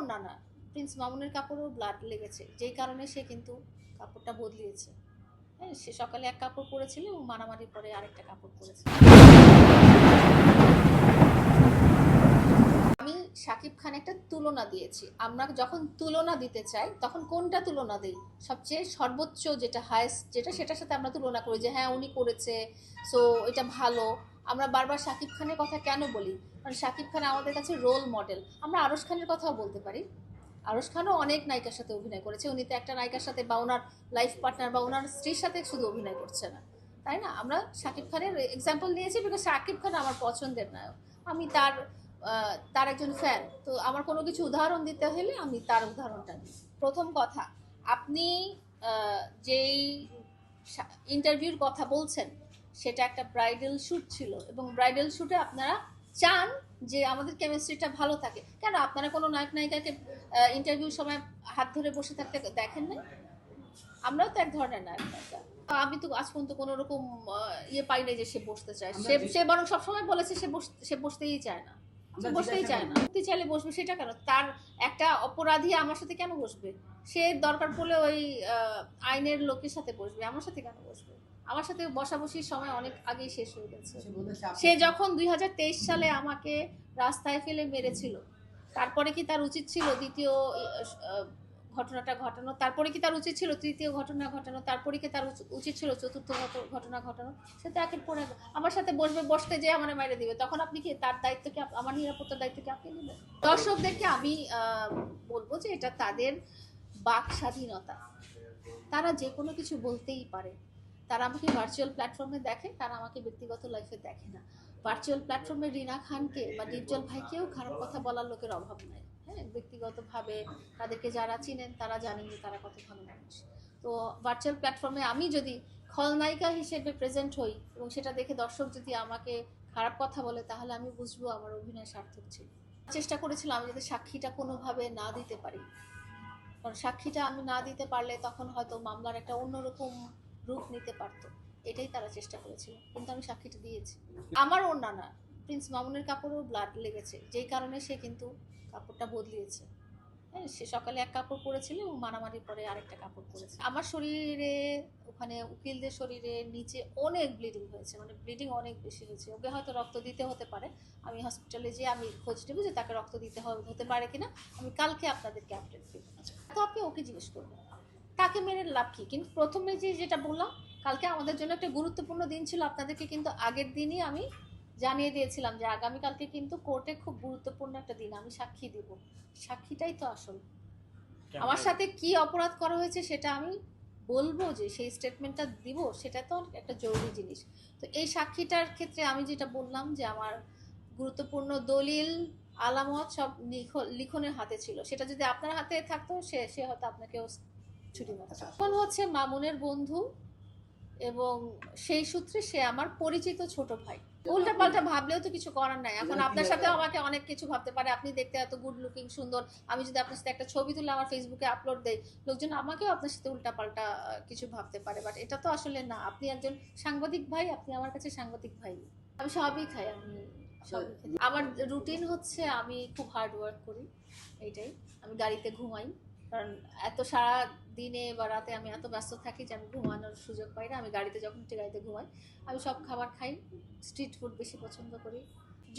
ওড়না না, প্রিন্স মামুনের কাপড়েও ব্লাড লেগেছে, যেই কারণে সে কিন্তু কাপড়টা বদলিয়েছে। হ্যাঁ, সে সকালে এক কাপড় পরেছিল এবং মারামারির পরে আরেকটা কাপড় পরেছে। আমি শাকিব খান একটা তুলনা দিয়েছি। আমরা যখন তুলনা দিতে চাই তখন কোনটা তুলনা দিই? সবচেয়ে সর্বোচ্চ যেটা হায়েস্ট যেটা, সেটার সাথে আমরা তুলনা করি যে হ্যাঁ উনি করেছে, সো এটা ভালো। আমরা বারবার শাকিব খানের কথা কেন বলি? কারণ শাকিব খান আমাদের কাছে রোল মডেল। আমরা আরশ খানের কথাও বলতে পারি। আরশ খানও অনেক নায়িকার সাথে অভিনয় করেছে, উনি তো একটা নায়িকার সাথে বা ওনার লাইফ পার্টনার বা ওনার স্ত্রীর সাথে শুধু অভিনয় করছে না, তাই না? আমরা শাকিব খানের এক্সাম্পল নিয়েছি বিকজ শাকিব খান আমার পছন্দের নায়ক। আমি তার একজন ফ্যান, তো আমার কোনো কিছু উদাহরণ দিতে হলে আমি তার উদাহরণটা নিই। প্রথম কথা, আপনি যেই ইন্টারভিউর কথা বলছেন সেটা একটা ব্রাইডাল শ্যুট ছিল, এবং ব্রাইডাল শ্যুটে আপনারা চান যে আমাদের কেমিস্ট্রিটা ভালো থাকে। কেন আপনারা কোনো নায়ক নায়িকাকে ইন্টারভিউর সময় হাত ধরে বসে থাকতে দেখেন না? আমরাও তো এক ধরনের নায়ক নায়িকা। আমি তো আজ পর্যন্ত কোনো রকম ইয়ে পাই নাই যে সে বসতে চায়। সে বরং সবসময় বলেছে সে বসতেই চায় না, বসতেই চায় না। বসতে চাইলে বসবে, সেটা কেন? তার একটা অপরাধী আমার সাথে কেন বসবে? সে দরকার পড়লে ওই আইনের লোকের সাথে বসবে, আমার সাথে কেন বসবে? আমার সাথে বসাবসির সময় অনেক আগেই শেষ হয়ে গেছে। সে যখন 2023 সালে আমাকে রাস্তায় ফেলে মেরেছিল, তারপরে কি তার উচিত ছিল দ্বিতীয় ঘটনাটা ঘটানো? তারপরে কি তার উচিত ছিল তৃতীয় ঘটনা ঘটানো? তারপরে কি তার উচিত ছিল চতুর্থ ঘটনা ঘটানো? সে তো একের পর এক আমার সাথে বসবে, বসতে যে আমার মেরে দিবে, তখন আপনি কি তার দায়িত্ব কি, আমার নিরাপত্তার দায়িত্ব কি আপনি নেবেন? দর্শকদেরকে আমি বলবো যে এটা তাদের বাক স্বাধীনতা, তারা যে কোনো কিছু বলতেই পারে। তারা আমাকে ভার্চুয়াল প্ল্যাটফর্মে দেখে, তারা আমাকে ব্যক্তিগত লাইফে দেখে না। ভার্চুয়াল প্ল্যাটফর্মে রিনা খানকে বা ডিপজল ভাইকেও খারাপ কথা বলার লোকের অভাব নাই। হ্যাঁ, ব্যক্তিগতভাবে তাদেরকে যারা চিনেন তারা জানেন যে তারা কত ভালো মানুষ। তো ভার্চুয়াল প্ল্যাটফর্মে আমি যদি খলনায়িকা হিসেবে প্রেজেন্ট হই এবং সেটা দেখে দর্শক যদি আমাকে খারাপ কথা বলে, তাহলে আমি বুঝবো আমার অভিনয় সার্থক ছিল। চেষ্টা করেছিলাম আমি যাতে সাক্ষীটা কোনোভাবে না দিতে পারি, কারণ সাক্ষীটা আমি না দিতে পারলে তখন হয়তো মামলার একটা অন্যরকম রূপ নিতে পারতো। এটাই তারা চেষ্টা করেছিল, কিন্তু আমি সাক্ষীটা দিয়েছি। আমার ওড়না না, প্রিন্স মামুনের কাপড়েও ব্লাড লেগেছে, যেই কারণে সে কিন্তু কাপড়টা বদলিয়েছে। হ্যাঁ, সে সকালে এক কাপড় পরেছিল এবং মারামারির পরে আরেকটা কাপড় পরেছে। আমার শরীরে, ওখানে উকিলদের শরীরে নিচে অনেক ব্লিডিং হয়েছে, মানে ব্লিডিং অনেক বেশি হয়েছে। ওকে হয়তো রক্ত দিতে হতে পারে, আমি হসপিটালে যেয়ে আমি খোঁজ নেবো যে তাকে রক্ত দিতে হতে পারে কিনা। আমি কালকে আপনাদেরকে আপডেট দেবো। তো আপনি ওকে জিজ্ঞেস করবেন তাকে মেরে লাভ কি। কিন্তু প্রথমে যেটা বললাম, কালকে আমাদের জন্য একটা গুরুত্বপূর্ণ দিন ছিল। আপনাদেরকে কিন্তু আগের দিনই আমি জানিয়ে দিয়েছিলাম যে আগামীকালকে কিন্তু কোর্টে খুব গুরুত্বপূর্ণ একটা দিন, আমি সাক্ষী দিব। সাক্ষীটাই তো আসল। আমার সাথে কি অপরাধ করা হয়েছে সেটা আমি বলবো, যে সেই স্টেটমেন্টটা দিব, সেটা তো একটা জরুরি জিনিস। তো এই সাক্ষীটার ক্ষেত্রে আমি যেটা বললাম যে আমার গুরুত্বপূর্ণ দলিল আলামত সব লিখনের হাতে ছিল, সেটা যদি আপনার হাতে থাকতো সে হয়তো আপনাকেও ছুটি মারত। এখন হচ্ছে মামুনের বন্ধু এবং সেই সূত্রে সে আমার পরিচিত ছোট ভাই। উল্টা পাল্টা ভাবলেও তো কিছু করার নাই। এখন আপনার সাথে আমাকে অনেক কিছু ভাবতে পারে, আপনি দেখতে এত গুড লুকিং সুন্দর, আমি যদি আপনার সাথে একটা ছবি তুলে আমার ফেসবুকে আপলোড দেই, লোকজন আমাকেও আপনার সাথে উল্টা পাল্টা কিছু ভাবতে পারে। বাট এটা তো আসলে না। আপনি একজন সাংবাদিক ভাই, আপনি আমার কাছে সাংবাদিক ভাই। আমি সবই খাই, আমি সবই খাই। আমার রুটিন হচ্ছে আমি খুব হার্ড ওয়ার্ক করি, এইটাই। আমি গাড়িতে ঘুমাই, কারণ এত সারা দিনে বা রাতে আমি এত ব্যস্ত থাকি যে আমি ঘুমানোর সুযোগ পাই না। আমি গাড়িতে যখন গাড়িতে ঘুমাই, আমি সব খাবার খাই, স্ট্রিট ফুড বেশি পছন্দ করি।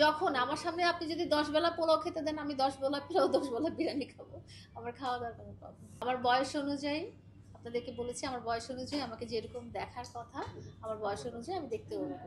যখন আমার সামনে আপনি যদি 10 বেলা পোলাও খেতে দেন, আমি 10 বেলা পোলাও, 10 বেলা বিরিয়ানি খাবো। আমার খাওয়া দাওয়ার কোনো প্রবলেম। আমার বয়স অনুযায়ী, আপনাদেরকে বলেছি, আমার বয়স অনুযায়ী আমাকে যেরকম দেখার কথা, আমার বয়স অনুযায়ী আমি দেখতে পারবো।